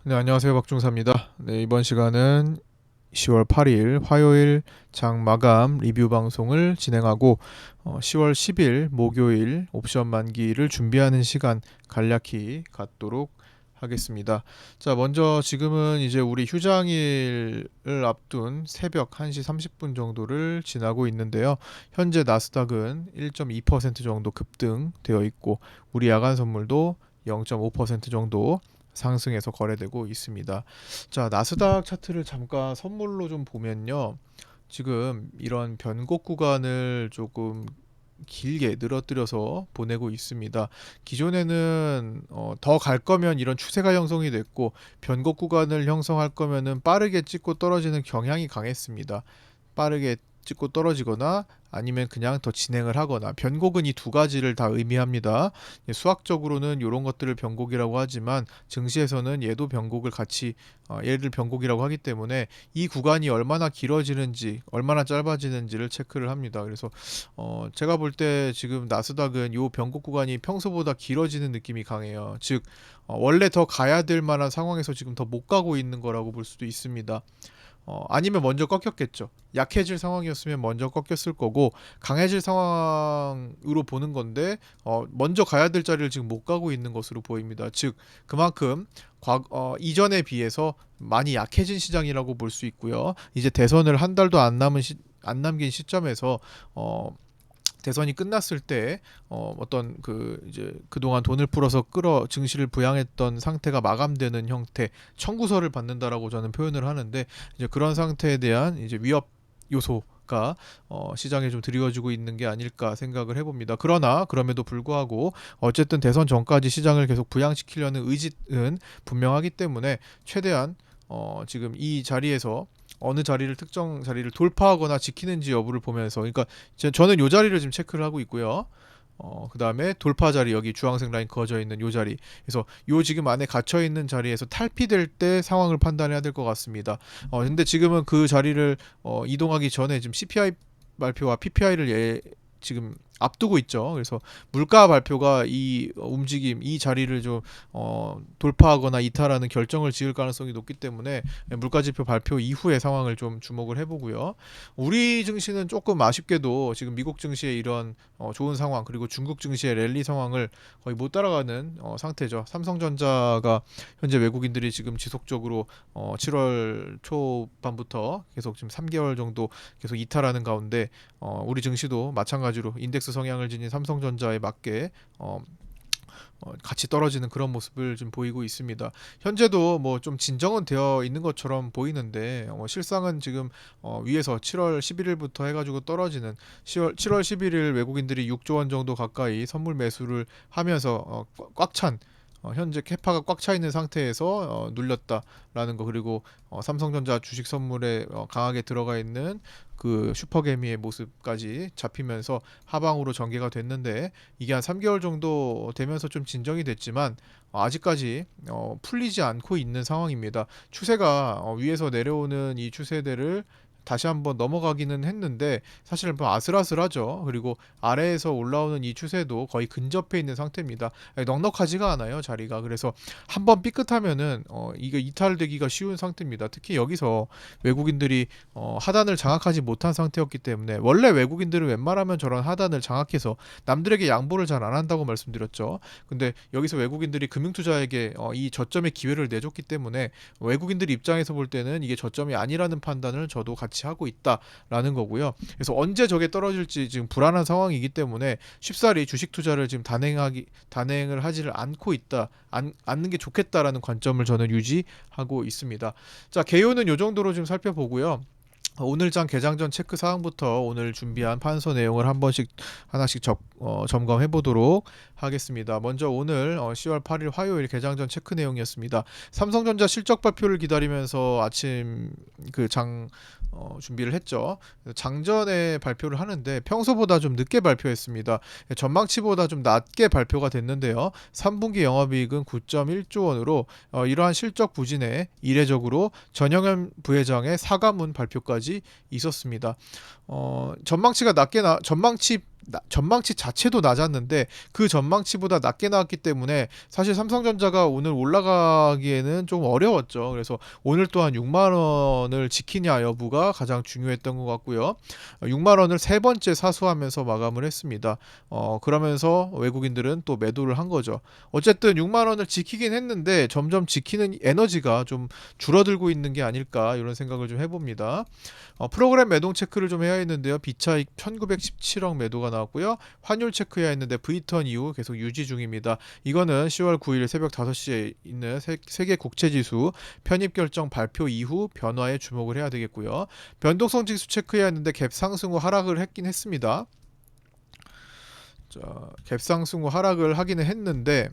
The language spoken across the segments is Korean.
네, 안녕하세요. 박중사입니다. 네, 이번 시간은 10월 8일 화요일 장 마감 리뷰 방송을 진행하고 10월 10일 목요일 옵션 만기를 준비하는 시간 간략히 갖도록 하겠습니다. 자, 먼저 지금은 이제 우리 휴장일을 앞둔 새벽 1시 30분 정도를 지나고 있는데요. 현재 나스닥은 1.2% 정도 급등되어 있고 우리 야간 선물도 0.5% 정도 상승해서 거래되고 있습니다. 자, 나스닥 차트를 잠깐 선물로 좀 보면요. 지금 이런 변곡 구간을 조금 길게 늘어뜨려서 보내고 있습니다. 기존에는 더 갈 거면 이런 추세가 형성이 됐고 변곡 구간을 형성할 거면은 빠르게 찍고 떨어지는 경향이 강했습니다. 빠르게 찍고 떨어지거나 아니면 그냥 더 진행을 하거나 변곡은 이 두 가지를 다 의미합니다. 수학적으로는 이런 것들을 변곡이라고 하지만 증시에서는 얘도 변곡을 같이 얘를 변곡이라고 하기 때문에 이 구간이 얼마나 길어지는지 얼마나 짧아지는지를 체크를 합니다. 그래서 제가 볼 때 지금 나스닥은 이 변곡 구간이 평소보다 길어지는 느낌이 강해요. 즉 원래 더 가야 될 만한 상황에서 지금 더 못 가고 있는 거라고 볼 수도 있습니다. 아니면 먼저 꺾였겠죠. 약해질 상황이었으면 먼저 꺾였을 거고 강해질 상황으로 보는 건데 먼저 가야 될 자리를 지금 못 가고 있는 것으로 보입니다. 즉 그만큼 이전에 비해서 많이 약해진 시장이라고 볼 수 있고요. 이제 대선을 한 달도 안 남긴 시점에서 대선이 끝났을 때 어떤 그 이제 그동안 돈을 풀어서 끌어 증시를 부양했던 상태가 마감되는 형태 청구서를 받는다라고 저는 표현을 하는데 이제 그런 상태에 대한 이제 위협 요소가 시장에 좀 드리워지고 있는 게 아닐까 생각을 해봅니다. 그러나 그럼에도 불구하고 어쨌든 대선 전까지 시장을 계속 부양시키려는 의지는 분명하기 때문에 최대한 지금 이 자리에서 어느 자리를 특정 자리를 돌파하거나 지키는지 여부를 보면서 그러니까 저는 이 자리를 지금 체크를 하고 있고요. 그 다음에 돌파 자리 여기 주황색 라인 그어져 있는 이 자리 그래서 요 지금 안에 갇혀 있는 자리에서 탈피될 때 상황을 판단해야 될 것 같습니다. 근데 지금은 그 자리를 이동하기 전에 지금 CPI 발표와 PPI를 지금 앞두고 있죠. 그래서 물가 발표가 이 움직임, 이 자리를 좀 돌파하거나 이탈하는 결정을 지을 가능성이 높기 때문에 물가 지표 발표 이후의 상황을 좀 주목을 해보고요. 우리 증시는 조금 아쉽게도 지금 미국 증시의 이런 좋은 상황 그리고 중국 증시의 랠리 상황을 거의 못 따라가는 상태죠. 삼성전자가 현재 외국인들이 지금 지속적으로 7월 초반부터 계속 지금 3개월 정도 계속 이탈하는 가운데 우리 증시도 마찬가지로 인덱스 성향을 지닌 삼성전자에 맞게 같이 떨어지는 그런 모습을 좀 보이고 있습니다. 현재도 뭐 좀 진정은 되어 있는 것처럼 보이는데 실상은 지금 위에서 7월 11일부터 해가지고 떨어지는 7월 11일 외국인들이 6조 원 정도 가까이 선물 매수를 하면서 꽉 찬 현재 캐파가 꽉 차 있는 상태에서 눌렸다라는 거 그리고 삼성전자 주식 선물에 강하게 들어가 있는 그 슈퍼개미의 모습까지 잡히면서 하방으로 전개가 됐는데 이게 한 3개월 정도 되면서 좀 진정이 됐지만 아직까지 풀리지 않고 있는 상황입니다. 추세가 위에서 내려오는 이 추세대를 다시 한번 넘어가기는 했는데 사실 뭐 아슬아슬하죠. 그리고 아래에서 올라오는 이 추세도 거의 근접해 있는 상태입니다. 넉넉하지가 않아요 자리가. 그래서 한번 삐끗하면은 이거 이탈되기가 쉬운 상태입니다. 특히 여기서 외국인들이 하단을 장악하지 못한 상태였기 때문에 원래 외국인들은 웬만하면 저런 하단을 장악해서 남들에게 양보를 잘 안 한다고 말씀드렸죠. 근데 여기서 외국인들이 금융투자에게 이 저점의 기회를 내줬기 때문에 외국인들 입장에서 볼 때는 이게 저점이 아니라는 판단을 저도 같이 하고 있다라는 거고요. 그래서 언제 저게 떨어질지 지금 불안한 상황이기 때문에 쉽사리 주식 투자를 지금 단행을 하지를 않고 있다. 않는 게 좋겠다라는 관점을 저는 유지하고 있습니다. 자, 개요는 요 정도로 좀 살펴보고요. 오늘장 개장 전 체크 사항부터 오늘 준비한 판서 내용을 한 번씩 하나씩 점검해 보도록 하겠습니다. 먼저 오늘 10월 8일 화요일 개장 전 체크 내용이었습니다. 삼성전자 실적 발표를 기다리면서 아침 장 준비를 했죠. 장전에 발표를 하는데 평소보다 좀 늦게 발표했습니다. 전망치보다 좀 낮게 발표가 됐는데요. 3분기 영업이익은 9.1조 원으로 이러한 실적 부진에 이례적으로 전영현 부회장의 사과문 발표까지 있었습니다. 전망치 전망치 자체도 낮았는데 그 전망치보다 낮게 나왔기 때문에 사실 삼성전자가 오늘 올라가기에는 좀 어려웠죠. 그래서 오늘 또한 6만 원을 지키냐 여부가 가장 중요했던 것 같고요. 6만 원을 세 번째 사수하면서 마감을 했습니다. 그러면서 외국인들은 또 매도를 한 거죠. 어쨌든 6만 원을 지키긴 했는데 점점 지키는 에너지가 좀 줄어들고 있는 게 아닐까 이런 생각을 좀 해봅니다. 프로그램 매동 체크를 좀 해야 했는데요. 비차익 1917억 매도가 나왔고요. 환율 체크해야 했는데 V턴 이후 계속 유지 중입니다. 이거는 10월 9일 새벽 5시에 있는 세계 국채 지수 편입 결정 발표 이후 변화에 주목을 해야 되겠고요. 변동성 지수 체크해야 했는데 갭 상승 후 하락을 했긴 했습니다. 자, 갭 상승 후 하락을 하기는 했는데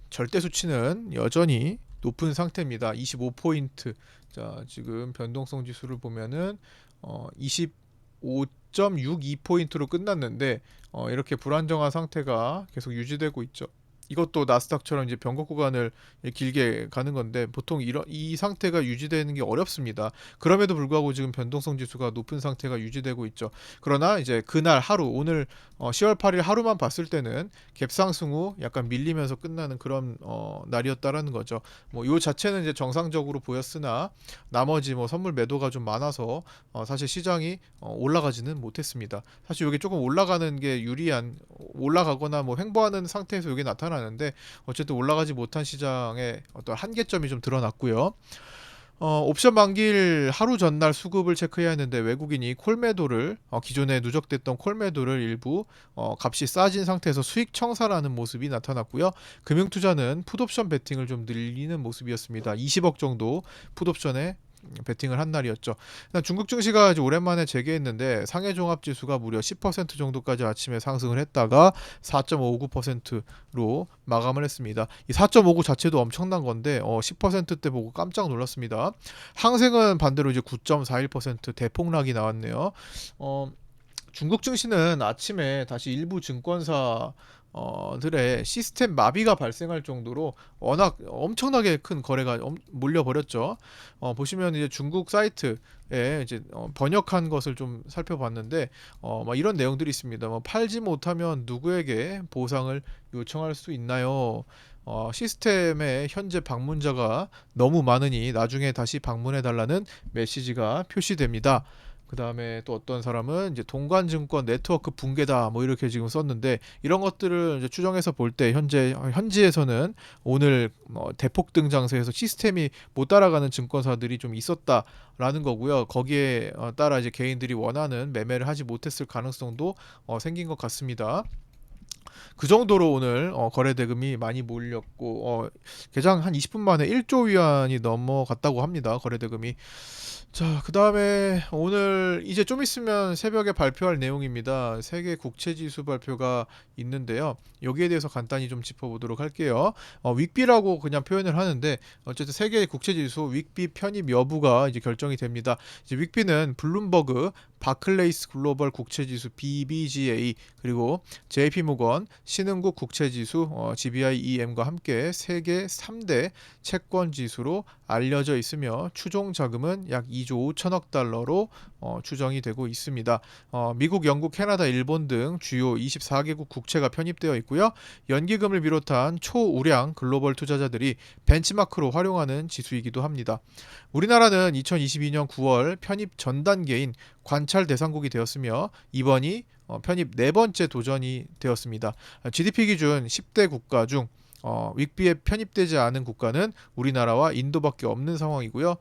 절대 수치는 여전히 높은 상태입니다. 25포인트. 자, 지금 변동성 지수를 보면은 25.62포인트로 끝났는데 이렇게 불안정한 상태가 계속 유지되고 있죠. 이것도 나스닥처럼 이제 변곡 구간을 길게 가는 건데 보통 이 상태가 유지되는 게 어렵습니다. 그럼에도 불구하고 지금 변동성 지수가 높은 상태가 유지되고 있죠. 그러나 이제 그날 하루 오늘 10월 8일 하루만 봤을 때는 갭상승 후 약간 밀리면서 끝나는 그런 날이었다라는 거죠. 뭐 요 자체는 이제 정상적으로 보였으나 나머지 뭐 선물 매도가 좀 많아서 사실 시장이 올라가지는 못했습니다. 사실 이게 조금 올라가는 게 유리한 올라가거나 뭐 횡보하는 상태에서 이게 나타나는데 어쨌든 올라가지 못한 시장의 어떤 한계점이 좀 드러났고요. 옵션 만기일 하루 전날 수급을 체크해야 했는데 외국인이 콜매도를 기존에 누적됐던 콜매도를 일부 값이 싸진 상태에서 수익 청산하는 모습이 나타났고요. 금융투자는 풋옵션 베팅을 좀 늘리는 모습이었습니다. 20억 정도 풋옵션에 베팅을 한 날이었죠. 중국 증시가 이제 오랜만에 재개했는데 상해 종합 지수가 무려 10% 정도까지 아침에 상승을 했다가 4.59%로 마감을 했습니다. 이 4.59 자체도 엄청난 건데 10%대 보고 깜짝 놀랐습니다. 항생은 반대로 이제 9.41% 대폭락이 나왔네요. 중국 증시는 아침에 다시 일부 증권사 들의 시스템 마비가 발생할 정도로 워낙 엄청나게 큰 거래가 몰려버렸죠. 보시면 이제 중국 사이트에 이제 번역한 것을 좀 살펴봤는데 막 이런 내용들이 있습니다. 뭐 팔지 못하면 누구에게 보상을 요청할 수 있나요? 시스템에 현재 방문자가 너무 많으니 나중에 다시 방문해 달라는 메시지가 표시됩니다. 그 다음에 또 어떤 사람은 이제 동관증권 네트워크 붕괴다 뭐 이렇게 지금 썼는데 이런 것들을 이제 추정해서 볼 때 현지에서는 오늘 대폭 등장세에서 시스템이 못 따라가는 증권사들이 좀 있었다라는 거고요. 거기에 따라 이제 개인들이 원하는 매매를 하지 못했을 가능성도 생긴 것 같습니다. 그 정도로 오늘 거래 대금이 많이 몰렸고 개장 한 20분 만에 1조 위안이 넘어갔다고 합니다. 거래 대금이. 자, 그 다음에 오늘 이제 좀 있으면 새벽에 발표할 내용입니다. 세계 국채 지수 발표가 있는데요. 여기에 대해서 간단히 좀 짚어보도록 할게요. 윅비라고 그냥 표현을 하는데 어쨌든 세계 국채 지수 윅비 편입 여부가 이제 결정이 됩니다. 이제 윅비는 블룸버그, 바클레이스 글로벌 국채 지수 BBGA 그리고 JP모건 신흥국 국채 지수 GBI-EM과 함께 세계 3대 채권 지수로 알려져 있으며 추종 자금은 약 2조 5천억 달러로 추정이 되고 있습니다. 미국, 영국, 캐나다, 일본 등 주요 24개국 국채가 편입되어 있고요. 연기금을 비롯한 초우량 글로벌 투자자들이 벤치마크로 활용하는 지수이기도 합니다. 우리나라는 2022년 9월 편입 전 단계인 관찰 대상국이 되었으며 이번이 편입 네 번째 도전이 되었습니다. GDP 기준 10대 국가 중 윅비에 편입되지 않은 국가는 우리나라와 인도밖에 없는 상황이고요.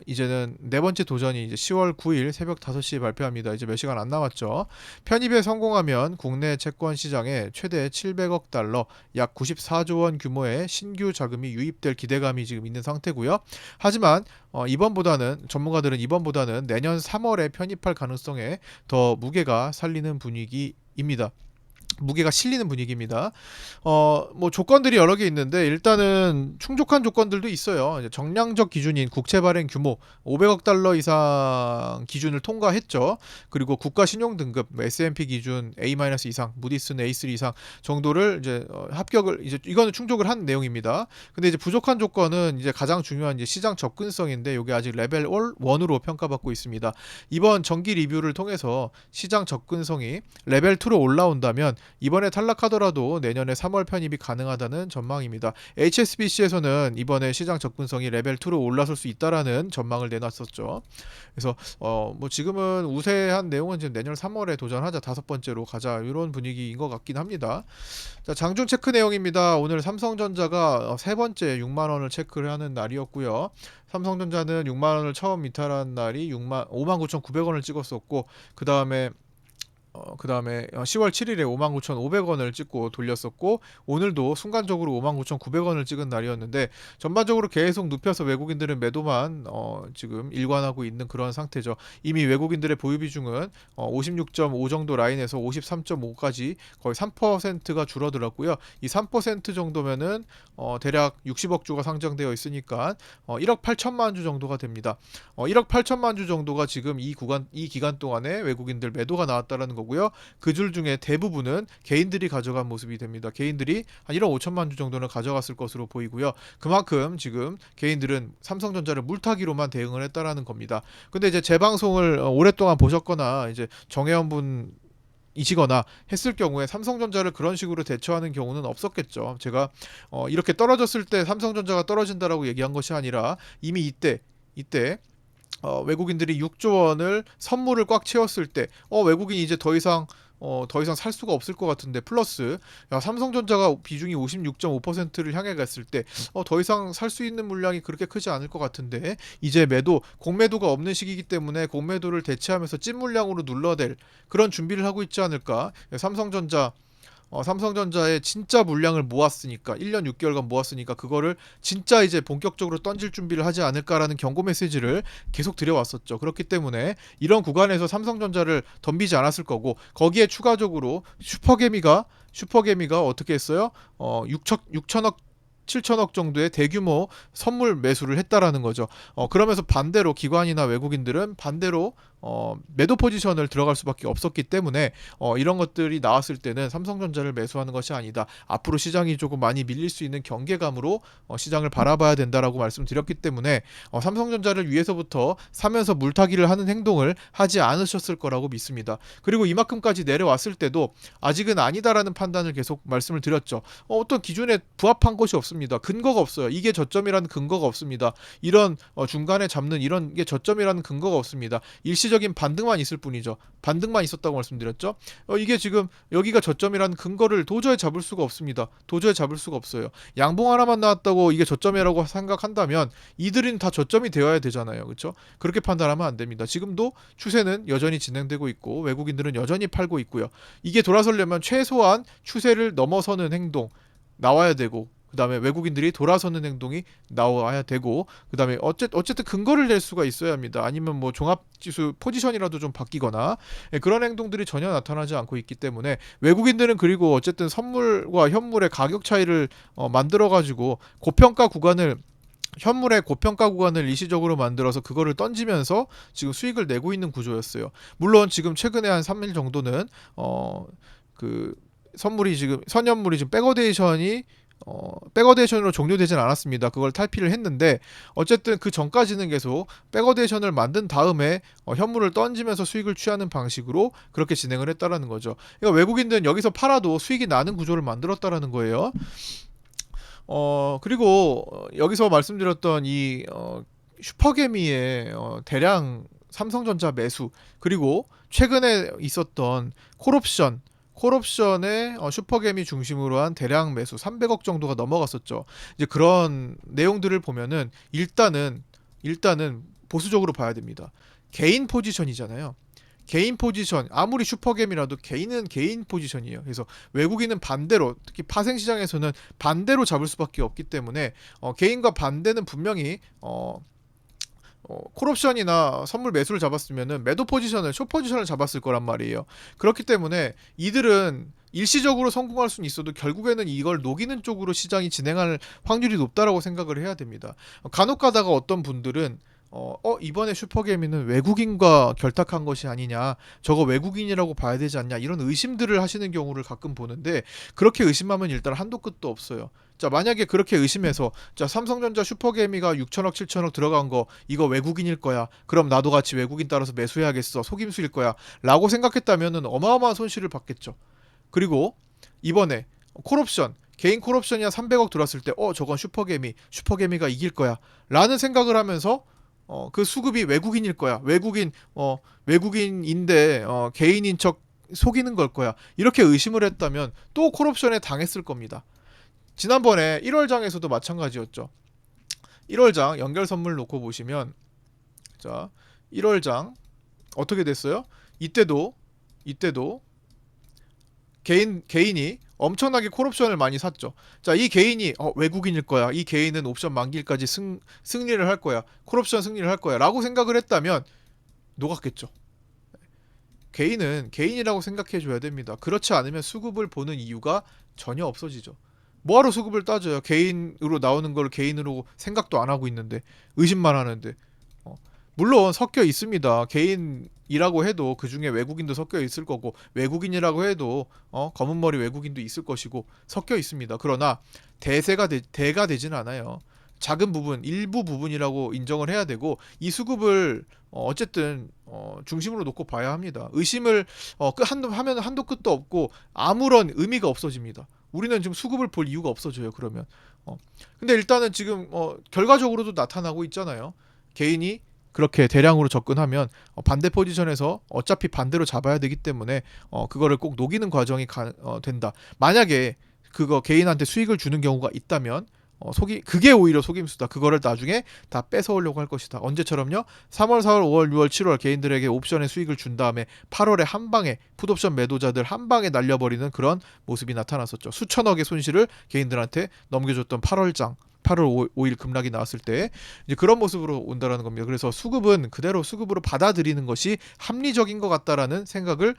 이제는 네 번째 도전이 이제 10월 9일 새벽 5시에 발표합니다. 이제 몇 시간 안 남았죠. 편입에 성공하면 국내 채권 시장에 최대 700억 달러, 약 94조 원 규모의 신규 자금이 유입될 기대감이 지금 있는 상태고요. 하지만 전문가들은 이번보다는 내년 3월에 편입할 가능성에 더 무게가 살리는 분위기입니다. 무게가 실리는 분위기입니다. 뭐 조건들이 여러 개 있는데 일단은 충족한 조건들도 있어요. 이제 정량적 기준인 국채 발행 규모 500억 달러 이상 기준을 통과했죠. 그리고 국가 신용 등급 뭐 S&P 기준 A- 이상, 무디스는 A3 이상 정도를 이제 합격을 이제 이거는 충족을 한 내용입니다. 근데 이제 부족한 조건은 이제 가장 중요한 이제 시장 접근성인데 이게 아직 레벨 1으로 평가받고 있습니다. 이번 정기 리뷰를 통해서 시장 접근성이 레벨 2로 올라온다면 이번에 탈락하더라도 내년에 3월 편입이 가능하다는 전망입니다. HSBC에서는 이번에 시장 접근성이 레벨 2로 올라설 수 있다라는 전망을 내놨었죠. 그래서 뭐 지금은 우세한 내용은 지금 내년 3월에 도전하자, 다섯 번째로 가자, 이런 분위기인 것 같긴 합니다. 자, 장중 체크 내용입니다. 오늘 삼성전자가 세 번째 6만 원을 체크를 하는 날이었고요. 삼성전자는 6만 원을 처음 이탈한 날이 59,900원을 찍었었고, 그 다음에 10월 7일에 59,500원을 찍고 돌렸었고, 오늘도 순간적으로 59,900원을 찍은 날이었는데, 전반적으로 계속 눕혀서 외국인들은 매도만 지금 일관하고 있는 그런 상태죠. 이미 외국인들의 보유 비중은 56.5 정도 라인에서 53.5까지 거의 3%가 줄어들었고요. 이 3% 정도면은 대략 60억 주가 상장되어 있으니까 1억 8천만 주 정도가 됩니다. 1억 8천만 주 정도가 지금 이 기간 동안에 외국인들 매도가 나왔다라는 거고요. 그 줄 중에 대부분은 개인들이 가져간 모습이 됩니다. 개인들이 한 1억 5천만 주 정도는 가져갔을 것으로 보이고요. 그만큼 지금 개인들은 삼성전자를 물타기로만 대응을 했다라는 겁니다. 근데 이제 제 방송을 오랫동안 보셨거나 이제 정혜원 분 이시거나 했을 경우에 삼성전자를 그런 식으로 대처하는 경우는 없었겠죠. 제가 이렇게 떨어졌을 때 삼성전자가 떨어진다라고 얘기한 것이 아니라 이미 이때 외국인들이 6조 원을 선물을 꽉 채웠을 때 외국인이 이제 더 이상 살 수가 없을 것 같은데, 플러스 삼성전자가 비중이 56.5%를 향해 갔을 때 더 이상 살 수 있는 물량이 그렇게 크지 않을 것 같은데, 이제 공매도가 없는 시기이기 때문에 공매도를 대체하면서 찐 물량으로 눌러댈 그런 준비를 하고 있지 않을까. 삼성전자의 진짜 물량을 모았으니까, 1년 6개월간 모았으니까 그거를 진짜 이제 본격적으로 던질 준비를 하지 않을까라는 경고 메시지를 계속 드려왔었죠. 그렇기 때문에 이런 구간에서 삼성전자를 덤비지 않았을 거고, 거기에 추가적으로 슈퍼개미가 어떻게 했어요? 6천억 7천억 정도의 대규모 선물 매수를 했다라는 거죠. 그러면서 반대로 기관이나 외국인들은 반대로 매도 포지션을 들어갈 수밖에 없었기 때문에 이런 것들이 나왔을 때는 삼성전자를 매수하는 것이 아니다, 앞으로 시장이 조금 많이 밀릴 수 있는 경계감으로 시장을 바라봐야 된다라고 말씀드렸기 때문에 삼성전자를 위해서부터 사면서 물타기를 하는 행동을 하지 않으셨을 거라고 믿습니다. 그리고 이만큼까지 내려왔을 때도 아직은 아니다라는 판단을 계속 말씀을 드렸죠. 어떤 기준에 부합한 것이 없습니다. 근거가 없어요. 이게 저점이라는 근거가 없습니다. 이런 중간에 잡는 이런 게 저점이라는 근거가 없습니다. 일시적인 반등만 있을 뿐이죠. 반등만 있었다고 말씀드렸죠. 이게 지금 여기가 저점이라는 근거를 도저히 잡을 수가 없습니다. 도저히 잡을 수가 없어요. 양봉 하나만 나왔다고 이게 저점이라고 생각한다면 이들은 다 저점이 되어야 되잖아요. 그렇죠? 그렇게 판단하면 안 됩니다. 지금도 추세는 여전히 진행되고 있고 외국인들은 여전히 팔고 있고요. 이게 돌아서려면 최소한 추세를 넘어서는 행동 나와야 되고, 그 다음에 외국인들이 돌아서는 행동이 나와야 되고, 그 다음에 어쨌든 근거를 낼 수가 있어야 합니다. 아니면 뭐 종합지수 포지션이라도 좀 바뀌거나 그런 행동들이 전혀 나타나지 않고 있기 때문에, 외국인들은 그리고 어쨌든 선물과 현물의 가격 차이를 만들어가지고 현물의 고평가 구간을 일시적으로 만들어서 그거를 던지면서 지금 수익을 내고 있는 구조였어요. 물론 지금 최근에 한 3일 정도는 그 선현물이 지금 백어데이션으로 종료되진 않았습니다. 그걸 탈피를 했는데, 어쨌든 그 전까지는 계속 백어데이션을 만든 다음에 현물을 던지면서 수익을 취하는 방식으로 그렇게 진행을 했다라는 거죠. 그러니까 외국인들은 여기서 팔아도 수익이 나는 구조를 만들었다라는 거예요. 그리고 여기서 말씀드렸던 이 슈퍼개미의 대량 삼성전자 매수, 그리고 최근에 있었던 콜옵션의 슈퍼개미 중심으로 한 대량 매수 300억 정도가 넘어갔었죠. 이제 그런 내용들을 보면은 일단은 보수적으로 봐야 됩니다. 개인 포지션이잖아요. 개인 포지션, 아무리 슈퍼겜이라도 개인은 개인 포지션이에요. 그래서 외국인은 반대로, 특히 파생 시장에서는 반대로 잡을 수밖에 없기 때문에 개인과 반대는 분명히 콜옵션이나 선물 매수를 잡았으면은 매도 포지션을 숏 포지션을 잡았을 거란 말이에요. 그렇기 때문에 이들은 일시적으로 성공할 수는 있어도 결국에는 이걸 녹이는 쪽으로 시장이 진행할 확률이 높다라고 생각을 해야 됩니다. 간혹 가다가 어떤 분들은 이번에 슈퍼개미는 외국인과 결탁한 것이 아니냐, 저거 외국인이라고 봐야 되지 않냐, 이런 의심들을 하시는 경우를 가끔 보는데, 그렇게 의심하면 일단 한도 끝도 없어요. 자, 만약에 그렇게 의심해서, 자, 삼성전자 슈퍼개미가 6천억 7천억 들어간 거 이거 외국인일 거야, 그럼 나도 같이 외국인 따라서 매수해야겠어, 속임수일 거야 라고 생각했다면 어마어마한 손실을 받겠죠. 그리고 이번에 콜옵션, 개인 콜옵션이 한 300억 들어왔을 때 저건 슈퍼개미가 이길 거야 라는 생각을 하면서 그 수급이 외국인일 거야, 외국인인데 개인인 척 속이는 걸 거야, 이렇게 의심을 했다면 또 콜옵션에 당했을 겁니다. 지난번에 1월장에서도 마찬가지였죠. 1월장 연결 선물 놓고 보시면, 자, 1월장 어떻게 됐어요? 이때도 개인이 엄청나게 콜옵션을 많이 샀죠. 자, 이 개인이 외국인일 거야, 이 개인은 옵션 만기일까지 승리를 할 거야, 콜옵션 승리를 할 거야 라고 생각을 했다면 녹았겠죠. 개인은 개인이라고 생각해 줘야 됩니다. 그렇지 않으면 수급을 보는 이유가 전혀 없어지죠. 뭐하러 수급을 따져요? 개인으로 나오는 걸 개인으로 생각도 안 하고 있는데, 의심만 하는데. 물론 섞여 있습니다. 개인이라고 해도 그 중에 외국인도 섞여 있을 거고, 외국인이라고 해도 검은 머리 외국인도 있을 것이고, 섞여 있습니다. 그러나 대가 되진 않아요. 작은 부분, 일부 부분이라고 인정을 해야 되고, 이 수급을 어쨌든 중심으로 놓고 봐야 합니다. 의심을 하면 한도 끝도 없고 아무런 의미가 없어집니다. 우리는 지금 수급을 볼 이유가 없어져요. 그러면 근데 일단은 지금 결과적으로도 나타나고 있잖아요. 개인이 그렇게 대량으로 접근하면 반대 포지션에서 어차피 반대로 잡아야 되기 때문에 그거를 꼭 녹이는 과정이 된다. 만약에 그거 개인한테 수익을 주는 경우가 있다면 그게 오히려 속임수다. 그거를 나중에 다 뺏어오려고 할 것이다. 언제처럼요? 3월, 4월, 5월, 6월, 7월 개인들에게 옵션의 수익을 준 다음에 8월에 한 방에 풋옵션 매도자들 한 방에 날려버리는 그런 모습이 나타났었죠. 수천억의 손실을 개인들한테 넘겨줬던 8월 5일 급락이 나왔을 때 이제 그런 모습으로 온다라는 겁니다. 그래서 수급은 그대로 수급으로 받아들이는 것이 합리적인 것 같다라는 생각을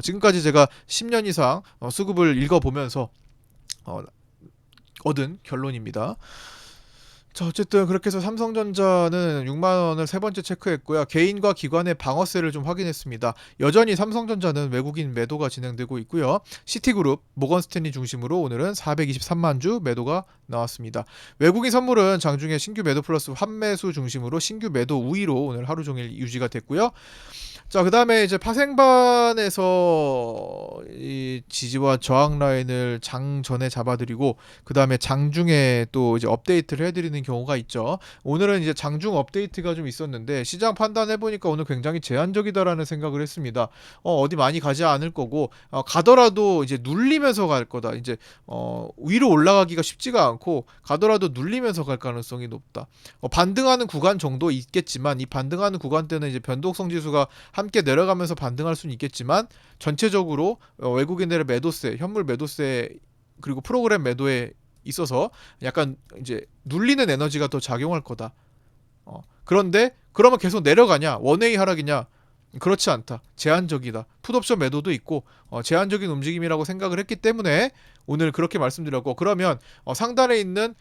지금까지 제가 10년 이상 수급을 읽어보면서 얻은 결론입니다. 자, 어쨌든 그렇게 해서 삼성전자는 6만 원을 세 번째 체크했고요. 개인과 기관의 방어세를 좀 확인했습니다. 여전히 삼성전자는 외국인 매도가 진행되고 있고요. 시티그룹, 모건스탠리 중심으로 오늘은 423만 주 매도가 나왔습니다. 외국인 선물은 장중에 신규 매도 플러스 환매수 중심으로 신규 매도 우위로 오늘 하루 종일 유지가 됐고요. 자, 그 다음에 이제 파생반에서 이 지지와 저항 라인을 장 전에 잡아드리고, 그 다음에 장중에 또 이제 업데이트를 해드리는 경우가 있죠. 오늘은 이제 장중 업데이트가 좀 있었는데, 시장 판단해보니까 오늘 굉장히 제한적이다라는 생각을 했습니다. 어디 많이 가지 않을 거고, 가더라도 이제 눌리면서 갈 거다. 이제, 위로 올라가기가 쉽지가 않고, 가더라도 눌리면서 갈 가능성이 높다. 반등하는 구간 정도 있겠지만, 이 반등하는 구간 때는 이제 변동성 지수가 함께 내려가면서 반등할 수는 있겠지만, 전체적으로 외국인들의 매도세, 현물 매도세, 그리고 프로그램 매도에 있어서 약간 이제 눌리는 에너지가 더 작용할 거다. 그런데 그러면 계속 내려가냐? 원웨이 하락이냐? 그렇지 않다. 제한적이다. 풋옵션 매도도 있고 제한적인 움직임이라고 생각을 했기 때문에 오늘 그렇게 말씀드렸고, 그러면 상단에 있는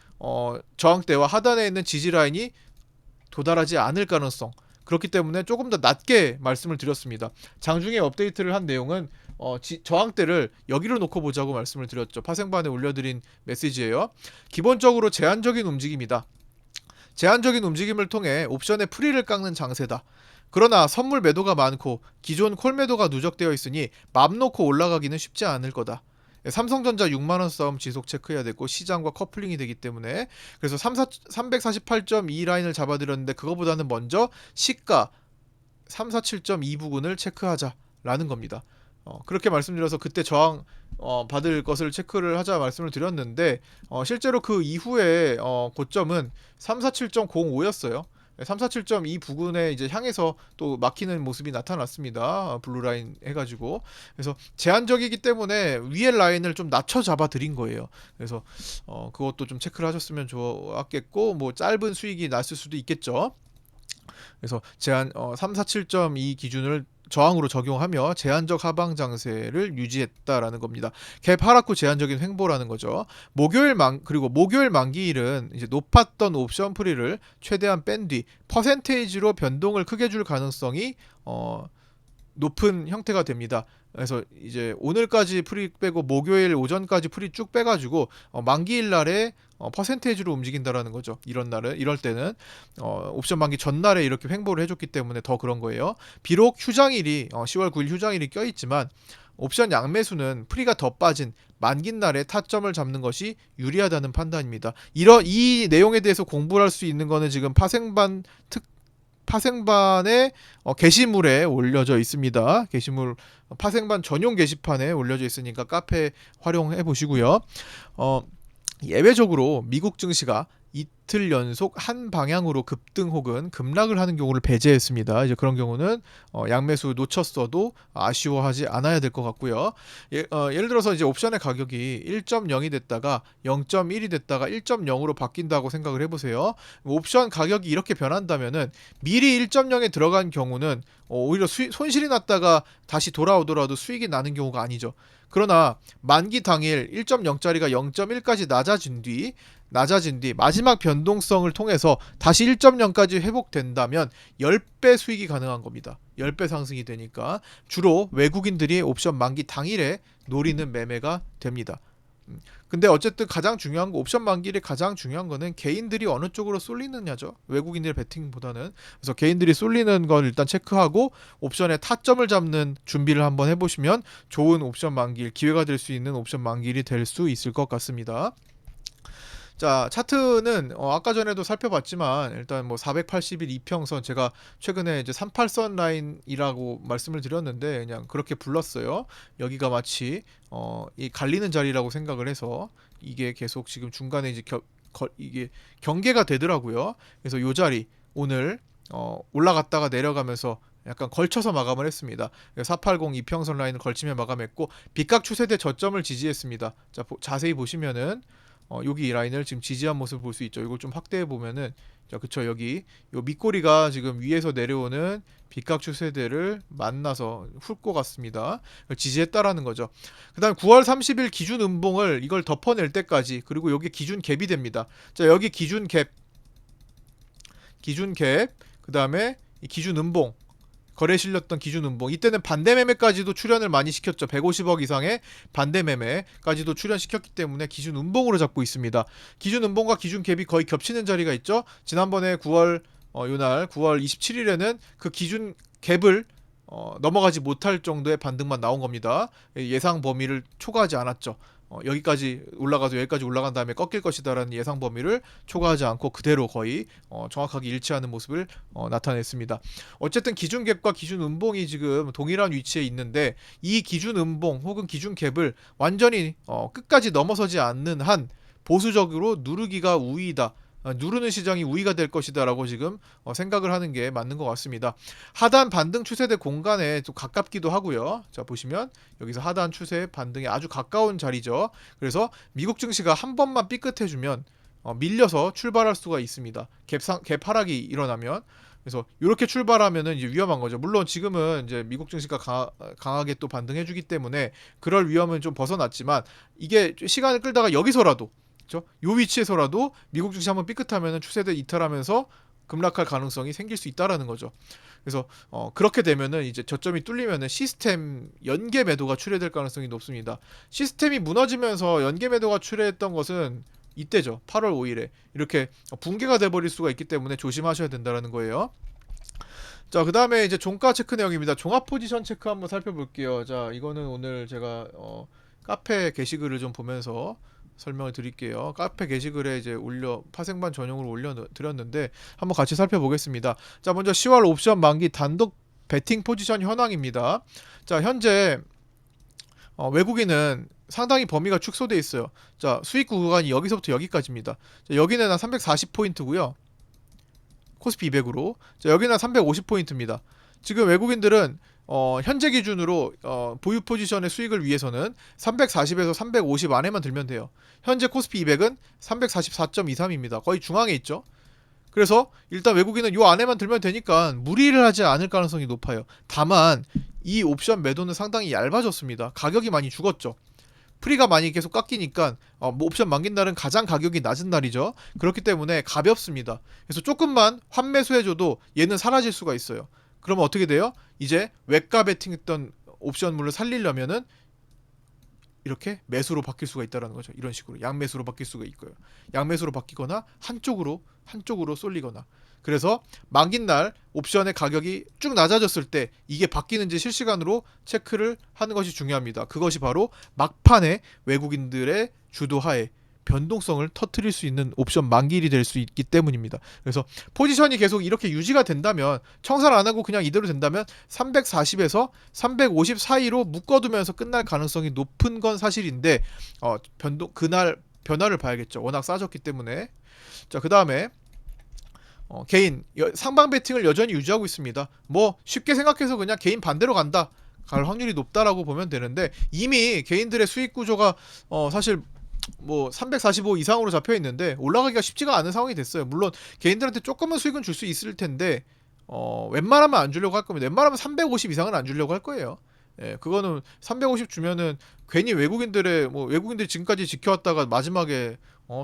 저항대와 하단에 있는 지지 라인이 도달하지 않을 가능성, 그렇기 때문에 조금 더 낮게 말씀을 드렸습니다. 장중에 업데이트를 한 내용은 저항대를 여기로 놓고 보자고 말씀을 드렸죠. 파생반에 올려드린 메시지예요. 기본적으로 제한적인 움직임이다. 제한적인 움직임을 통해 옵션의 프리를 깎는 장세다. 그러나 선물 매도가 많고 기존 콜 매도가 누적되어 있으니 맘 놓고 올라가기는 쉽지 않을 거다. 삼성전자 6만원 싸움 지속 체크해야 되고, 시장과 커플링이 되기 때문에. 그래서 348.2 라인을 잡아드렸는데, 그거보다는 먼저 시가 347.2 부근을 체크하자라는 겁니다. 그렇게 말씀드려서 그때 저항 받을 것을 체크를 하자 말씀을 드렸는데, 실제로 그 이후에 고점은 347.05였어요. 347.2 부근에 이제 향해서 또 막히는 모습이 나타났습니다. 블루라인 해가지고. 그래서 제한적이기 때문에 위에 라인을 좀 낮춰 잡아 드린 거예요. 그래서 그것도 좀 체크를 하셨으면 좋았겠고, 뭐 짧은 수익이 났을 수도 있겠죠. 그래서 제한 347.2 기준을 저항으로 적용하며 제한적 하방 장세를 유지했다라는 겁니다. 갭 하락 후 제한적인 횡보라는 거죠. 그리고 목요일 만기일은 이제 높았던 옵션 프리를 최대한 뺀 뒤 퍼센테이지로 변동을 크게 줄 가능성이 높은 형태가 됩니다. 그래서 이제 오늘까지 프리 빼고 목요일 오전까지 프리 쭉 빼가지고 만기일 날에 퍼센테이지로 움직인다라는 거죠. 이럴 때는 옵션 만기 전날에 이렇게 횡보를 해줬기 때문에 더 그런 거예요. 비록 휴장일이 10월 9일 휴장일이 껴있지만 옵션 양매수는 프리가 더 빠진 만기 날에 타점을 잡는 것이 유리하다는 판단입니다. 이 내용에 대해서 공부를 할 수 있는 거는 지금 파생반의 게시물에 올려져 있습니다. 게시물 파생반 전용 게시판에 올려져 있으니까 카페 활용해 보시고요. 예외적으로 미국 증시가 이틀 연속 한 방향으로 급등 혹은 급락을 하는 경우를 배제했습니다. 이제 그런 경우는 양매수 놓쳤어도 아쉬워하지 않아야 될 것 같고요. 예를 들어서 이제 옵션의 가격이 1.0이 됐다가 0.1이 됐다가 1.0으로 바뀐다고 생각을 해보세요. 옵션 가격이 이렇게 변한다면은 미리 1.0에 들어간 경우는 오히려 손실이 났다가 다시 돌아오더라도 수익이 나는 경우가 아니죠. 그러나 만기 당일 1.0짜리가 0.1까지 낮아진 뒤 마지막 변동성을 통해서 다시 1.0까지 회복된다면 10배 수익이 가능한 겁니다. 10배 상승이 되니까 주로 외국인들이 옵션 만기 당일에 노리는 매매가 됩니다. 근데 어쨌든 가장 중요한 거, 옵션 만기일에 가장 중요한 거는 개인들이 어느 쪽으로 쏠리느냐죠. 외국인들의 베팅보다는. 그래서 개인들이 쏠리는 걸 일단 체크하고 옵션에 타점을 잡는 준비를 한번 해보시면 좋은 옵션 만기일, 기회가 될 수 있는 옵션 만기일이 될 수 있을 것 같습니다. 자, 차트는 아까 전에도 살펴봤지만 일단 뭐 480일 이평선, 제가 최근에 이제 38선 라인이라고 말씀을 드렸는데 그냥 그렇게 불렀어요. 여기가 마치 이 갈리는 자리라고 생각을 해서 이게 계속 지금 중간에 이제 이게 경계가 되더라고요. 그래서 요 자리 오늘 올라갔다가 내려가면서 약간 걸쳐서 마감을 했습니다. 480 이평선 라인을 걸치며 마감했고 빗각 추세대 저점을 지지했습니다. 자, 자세히 보시면은 여기 이 라인을 지금 지지한 모습을 볼 수 있죠. 이걸 좀 확대해 보면은, 자, 그쵸, 여기 요 밑꼬리가 지금 위에서 내려오는 빗각 추세대를 만나서 훑고 갔습니다. 지지했다라는 거죠. 그다음 9월 30일 기준 음봉을 이걸 덮어낼 때까지, 그리고 여기 기준 갭이 됩니다. 자, 여기 기준 갭, 그다음에 이 기준 음봉, 거래 실렸던 기준 음봉, 이때는 반대 매매까지도 출현을 많이 시켰죠. 150억 이상의 반대 매매까지도 출현시켰기 때문에 기준 음봉으로 잡고 있습니다. 기준 음봉과 기준 갭이 거의 겹치는 자리가 있죠. 지난번에 9월 27일에는 그 기준 갭을 넘어가지 못할 정도의 반등만 나온 겁니다. 예상 범위를 초과하지 않았죠. 여기까지 올라가서 여기까지 올라간 다음에 꺾일 것이다라는 예상 범위를 초과하지 않고 그대로 거의 정확하게 일치하는 모습을 나타냈습니다. 어쨌든 기준 갭과 기준 음봉이 지금 동일한 위치에 있는데 이 기준 음봉 혹은 기준 갭을 완전히 끝까지 넘어서지 않는 한 보수적으로 누르기가 우위다. 누르는 시장이 우위가 될 것이다 라고 지금 생각을 하는 게 맞는 것 같습니다. 하단 반등 추세대 공간에 좀 가깝기도 하고요. 자, 보시면 여기서 하단 추세 반등에 아주 가까운 자리죠. 그래서 미국 증시가 한 번만 삐끗해주면 밀려서 출발할 수가 있습니다. 갭 하락이 일어나면. 그래서 이렇게 출발하면은 이제 위험한 거죠. 물론 지금은 이제 미국 증시가 강하게 또 반등해주기 때문에 그럴 위험은 좀 벗어났지만, 이게 시간을 끌다가 여기서라도, 그렇죠? 요 위치에서라도 미국 증시 한번 삐끗하면 추세대 이탈하면서 급락할 가능성이 생길 수 있다라는 거죠. 그래서 그렇게 되면은 이제 저점이 뚫리면은 시스템 연계 매도가 출회될 가능성이 높습니다. 시스템이 무너지면서 연계 매도가 출회했던 것은 이때죠. 8월 5일에 이렇게 붕괴가 돼버릴 수가 있기 때문에 조심하셔야 된다라는 거예요. 자, 그 다음에 이제 종가 체크 내용입니다. 종합 포지션 체크 한번 살펴볼게요. 자, 이거는 오늘 제가 카페 게시글을 좀 보면서 설명을 드릴게요. 카페 게시글에 이제 파생반 전용으로 올려 드렸는데 한번 같이 살펴보겠습니다. 자, 먼저 10월 옵션 만기 단독 베팅 포지션 현황입니다. 자, 현재 외국인은 상당히 범위가 축소되어 있어요. 자, 수익 구간이 여기서부터 여기까지입니다. 자, 여기는 한 340포인트고요. 코스피 200으로. 자, 여기는 350포인트입니다. 지금 외국인들은 현재 기준으로 보유 포지션의 수익을 위해서는 340에서 350 안에만 들면 돼요. 현재 코스피 200은 344.23입니다. 거의 중앙에 있죠. 그래서 일단 외국인은 요 안에만 들면 되니까 무리를 하지 않을 가능성이 높아요. 다만 이 옵션 매도는 상당히 얇아졌습니다. 가격이 많이 죽었죠. 프리가 많이 계속 깎이니까 뭐 옵션 만긴 날은 가장 가격이 낮은 날이죠. 그렇기 때문에 가볍습니다. 그래서 조금만 환매수해줘도 얘는 사라질 수가 있어요. 그러면 어떻게 돼요? 이제 외가 베팅했던 옵션물을 살리려면은 이렇게 매수로 바뀔 수가 있다는 거죠. 이런 식으로 양매수로 바뀔 수가 있고요. 양매수로 바뀌거나 한쪽으로 쏠리거나. 그래서 만긴 날 옵션의 가격이 쭉 낮아졌을 때 이게 바뀌는지 실시간으로 체크를 하는 것이 중요합니다. 그것이 바로 막판에 외국인들의 주도하에 변동성을 터트릴 수 있는 옵션 만기일이 될 수 있기 때문입니다. 그래서 포지션이 계속 이렇게 유지가 된다면, 청산 안 하고 그냥 이대로 된다면 340에서 350 사이로 묶어두면서 끝날 가능성이 높은 건 사실인데, 그날 변화를 봐야겠죠. 워낙 싸졌기 때문에. 자, 그 다음에 개인 상방 베팅을 여전히 유지하고 있습니다. 뭐 쉽게 생각해서 그냥 개인 반대로 간다, 갈 확률이 높다라고 보면 되는데, 이미 개인들의 수익 구조가 사실 뭐 345 이상으로 잡혀 있는데 올라가기가 쉽지가 않은 상황이 됐어요. 물론 개인들한테 조금은 수익은 줄 수 있을 텐데 웬만하면 안 주려고 할 겁니다. 웬만하면 350 이상은 안 주려고 할 거예요. 예, 그거는 350 주면은 괜히 외국인들이 지금까지 지켜왔다가 마지막에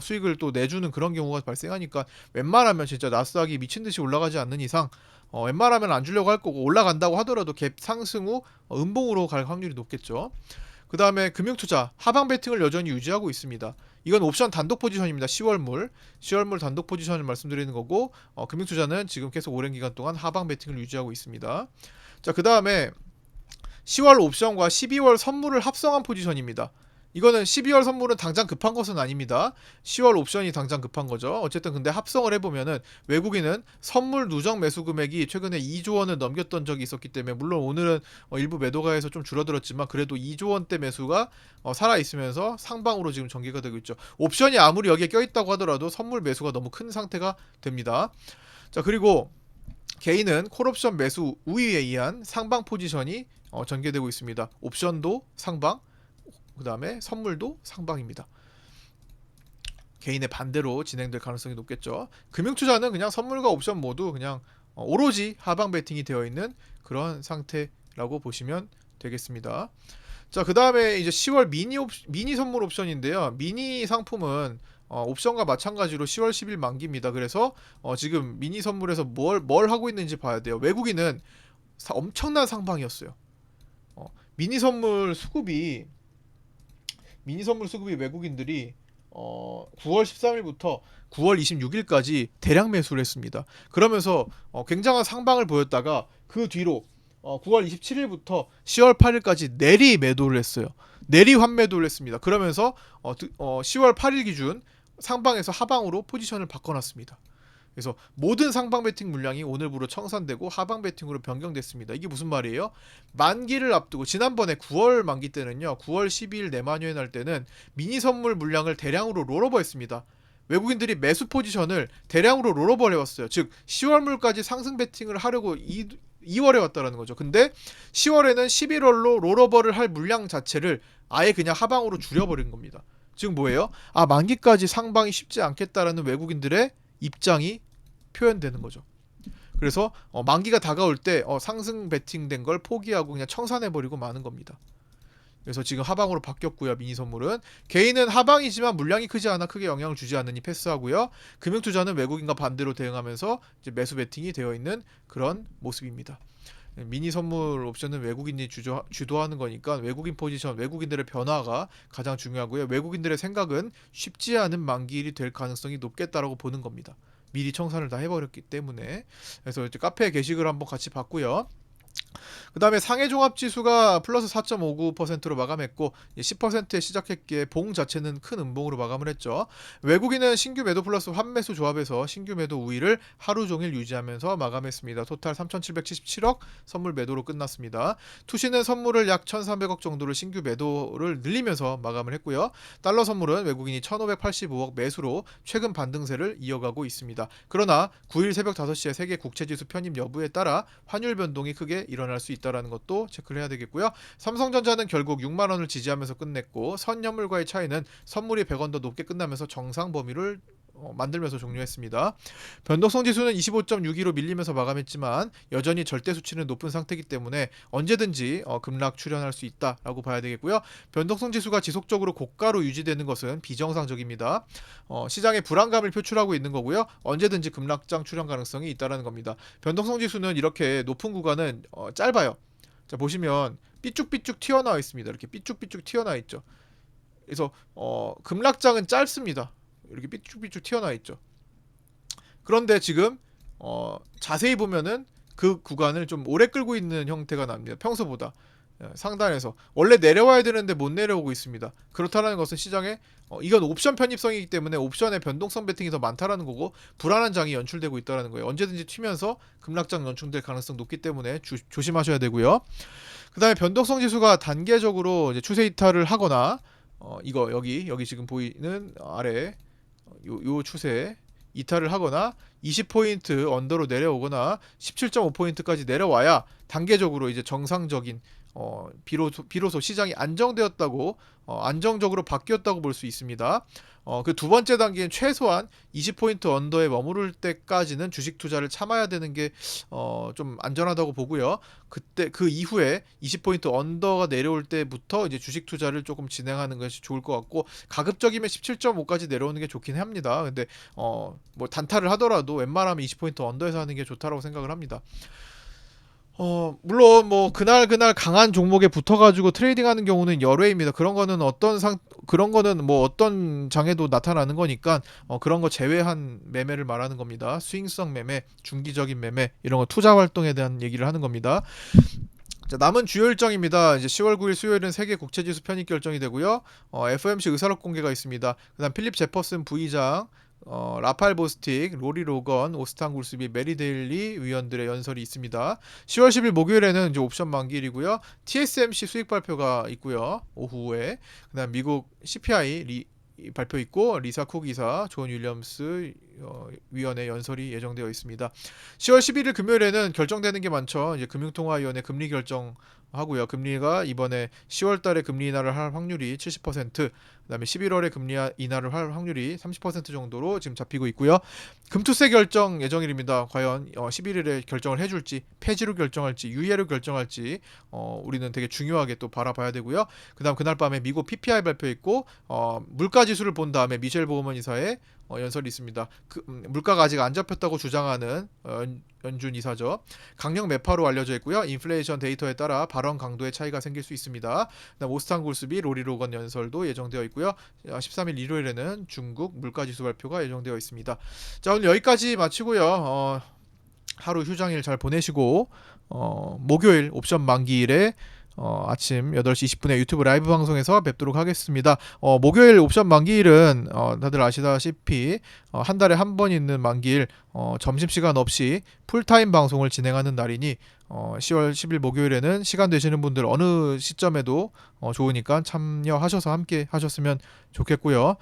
수익을 또 내주는 그런 경우가 발생하니까, 웬만하면 진짜 나스닥이 미친 듯이 올라가지 않는 이상 웬만하면 안 주려고 할 거고, 올라간다고 하더라도 갭 상승 후 음봉으로 갈 확률이 높겠죠. 그 다음에 금융투자 하방 베팅을 여전히 유지하고 있습니다. 이건 옵션 단독 포지션입니다. 10월물 단독 포지션을 말씀드리는 거고, 금융투자는 지금 계속 오랜 기간 동안 하방 베팅을 유지하고 있습니다. 자, 그 다음에 10월 옵션과 12월 선물을 합성한 포지션입니다. 이거는 12월 선물은 당장 급한 것은 아닙니다. 10월 옵션이 당장 급한 거죠. 어쨌든 근데 합성을 해보면은 외국인은 선물 누적 매수 금액이 최근에 2조 원을 넘겼던 적이 있었기 때문에, 물론 오늘은 일부 매도가에서 좀 줄어들었지만 그래도 2조 원대 매수가 살아있으면서 상방으로 지금 전개가 되고 있죠. 옵션이 아무리 여기에 껴있다고 하더라도 선물 매수가 너무 큰 상태가 됩니다. 자, 그리고 개인은 콜옵션 매수 우위에 의한 상방 포지션이 전개되고 있습니다. 옵션도 상방, 그 다음에 선물도 상방입니다. 개인의 반대로 진행될 가능성이 높겠죠. 금융투자는 그냥 선물과 옵션 모두 그냥 오로지 하방 베팅이 되어 있는 그런 상태라고 보시면 되겠습니다. 자, 그 다음에 이제 10월 미니 선물 옵션인데요. 미니 상품은 옵션과 마찬가지로 10월 10일 만기입니다. 그래서 지금 미니 선물에서 뭘 하고 있는지 봐야 돼요. 외국인은 엄청난 상방이었어요. 미니 선물 수급이 외국인들이 9월 13일부터 9월 26일까지 대량 매수를 했습니다. 그러면서 굉장한 상방을 보였다가 그 뒤로 9월 27일부터 10월 8일까지 내리 매도를 했어요. 내리 환매도를 했습니다. 그러면서 10월 8일 기준 상방에서 하방으로 포지션을 바꿔놨습니다. 그래서 모든 상방 베팅 물량이 오늘부로 청산되고 하방 베팅으로 변경됐습니다. 이게 무슨 말이에요? 만기를 앞두고, 지난번에 9월 만기 때는요, 9월 12일 내만여행 할 때는 미니 선물 물량을 대량으로 롤오버 했습니다. 외국인들이 매수 포지션을 대량으로 롤오버를 해왔어요. 즉 10월물까지 상승 베팅을 하려고 2월에 왔다라는 거죠. 근데 10월에는 11월로 롤오버를 할 물량 자체를 아예 그냥 하방으로 줄여버린 겁니다. 즉 뭐예요? 만기까지 상방이 쉽지 않겠다라는 외국인들의 입장이 표현되는 거죠. 그래서 만기가 다가올 때 상승 베팅된 걸 포기하고 그냥 청산해버리고 마는 겁니다. 그래서 지금 하방으로 바뀌었고요. 미니 선물은 개인은 하방이지만 물량이 크지 않아 크게 영향을 주지 않으니 패스하고요. 금융투자는 외국인과 반대로 대응하면서 이제 매수 베팅이 되어 있는 그런 모습입니다. 미니 선물 옵션은 외국인이 주도하는 거니까 외국인 포지션, 외국인들의 변화가 가장 중요하고요. 외국인들의 생각은 쉽지 않은 만기일이 될 가능성이 높겠다라고 보는 겁니다. 미리 청산을 다 해버렸기 때문에. 그래서 이제 카페 게시글 한번 같이 봤고요. 그 다음에 상해종합지수가 플러스 4.59%로 마감했고 10%에 시작했기에 봉 자체는 큰 음봉으로 마감을 했죠. 외국인은 신규 매도 플러스 환매수 조합에서 신규 매도 우위를 하루 종일 유지하면서 마감했습니다. 토탈 3,777억 선물 매도로 끝났습니다. 투시는 선물을 약 1,300억 정도를 신규 매도를 늘리면서 마감을 했고요. 달러 선물은 외국인이 1,585억 매수로 최근 반등세를 이어가고 있습니다. 그러나 9일 새벽 5시에 세계 국채지수 편입 여부에 따라 환율 변동이 크게 일어날 수 있다는 것도 체크를 해야 되겠고요. 삼성전자는 결국 6만 원을 지지하면서 끝냈고, 선현물과의 차이는 선물이 100원 더 높게 끝나면서 정상 범위를 만들면서 종료했습니다. 변동성 지수는 25.62로 밀리면서 마감했지만 여전히 절대 수치는 높은 상태이기 때문에 언제든지 급락 출현할 수 있다라고 봐야 되겠고요. 변동성 지수가 지속적으로 고가로 유지되는 것은 비정상적입니다. 시장의 불안감을 표출하고 있는 거고요. 언제든지 급락장 출현 가능성이 있다라는 겁니다. 변동성 지수는 이렇게 높은 구간은 짧아요. 자, 보시면 삐쭉삐쭉 튀어나와 있습니다. 이렇게 삐쭉삐쭉 튀어나와 있죠. 그래서 급락장은 짧습니다. 이렇게 삐쭉삐쭉 튀어나와 있죠. 그런데 지금 자세히 보면은 그 구간을 좀 오래 끌고 있는 형태가 납니다. 평소보다 상단에서 원래 내려와야 되는데 못 내려오고 있습니다. 그렇다는 것은 시장에 이건 옵션 편입성이기 때문에 옵션의 변동성 베팅이 더 많다라는 거고 불안한 장이 연출되고 있다라는 거예요. 언제든지 튀면서 급락장 연출될 가능성 높기 때문에 조심하셔야 되고요. 그다음에 변동성 지수가 단계적으로 이제 추세 이탈을 하거나 이거 여기 지금 보이는 아래 요 추세 이탈을 하거나 20포인트 언더로 내려오거나 17.5포인트까지 내려와야 단계적으로 이제 정상적인 비로소 시장이 안정되었다고 안정적으로 바뀌었다고 볼 수 있습니다. 그 두 번째 단계는 최소한 20포인트 언더에 머무를 때까지는 주식 투자를 참아야 되는 게 좀 안전하다고 보고요. 그때 그 이후에 20포인트 언더가 내려올 때부터 이제 주식 투자를 조금 진행하는 것이 좋을 것 같고 가급적이면 17.5까지 내려오는 게 좋긴 합니다. 근데 뭐 단타를 하더라도 웬만하면 20포인트 언더에서 하는 게 좋다라고 생각을 합니다. 물론 뭐 그날 강한 종목에 붙어가지고 트레이딩하는 경우는 열외입니다. 그런 거는 뭐 어떤 장에도 나타나는 거니까 그런 거 제외한 매매를 말하는 겁니다. 스윙성 매매, 중기적인 매매 이런 거 투자 활동에 대한 얘기를 하는 겁니다. 자, 남은 주요 일정입니다. 이제 10월 9일 수요일은 세계 국채지수 편입 결정이 되고요. FOMC 의사록 공개가 있습니다. 그다음 필립 제퍼슨 부의장, 라팔 보스틱, 로리 로건, 오스탄 굴스비, 메리 데일리 위원들의 연설이 있습니다. 10월 10일 목요일에는 이제 옵션 만기일이고요. TSMC 수익 발표가 있고요. 오후에. 그다음 미국 CPI 발표 있고 리사 쿡 이사, 존 윌리엄스 위원의 연설이 예정되어 있습니다. 10월 11일 금요일에는 결정되는 게 많죠. 이제 금융통화위원회 금리 결정 하고요. 금리가 이번에 10월 달에 금리 인하를 할 확률이 70%, 그다음에 11월에 금리 인하를 할 확률이 30% 정도로 지금 잡히고 있고요. 금투세 결정 예정일입니다. 과연 11일에 결정을 해줄지, 폐지로 결정할지, 유예로 결정할지 우리는 되게 중요하게 또 바라봐야 되고요. 그다음 그날 밤에 미국 PPI 발표 있고 물가 지수를 본 다음에 미셸 보우먼 이사의 연설이 있습니다. 물가가 아직 안 잡혔다고 주장하는 연준 이사죠. 강력 매파로 알려져 있고요. 인플레이션 데이터에 따라 발언 강도의 차이가 생길 수 있습니다. 그다음 오스탄 굴스비, 로리 로건 연설도 예정되어 있고요. 13일 일요일에는 중국 물가 지수 발표가 예정되어 있습니다. 자, 오늘 여기까지 마치고요. 하루 휴장일 잘 보내시고 목요일 옵션 만기일에 아침 8시 20분에 유튜브 라이브 방송에서 뵙도록 하겠습니다. 목요일 옵션 만기일은 다들 아시다시피 한 달에 한 번 있는 만기일 점심시간 없이 풀타임 방송을 진행하는 날이니 10월 10일 목요일에는 시간 되시는 분들 어느 시점에도 좋으니까 참여하셔서 함께 하셨으면 좋겠고요.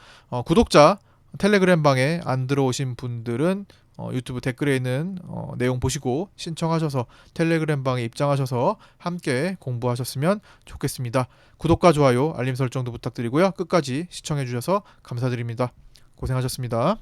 구독자 텔레그램 방에 안 들어오신 분들은 유튜브 댓글에 있는 내용 보시고 신청하셔서 텔레그램 방에 입장하셔서 함께 공부하셨으면 좋겠습니다. 구독과 좋아요, 알림 설정도 부탁드리고요. 끝까지 시청해주셔서 감사드립니다. 고생하셨습니다.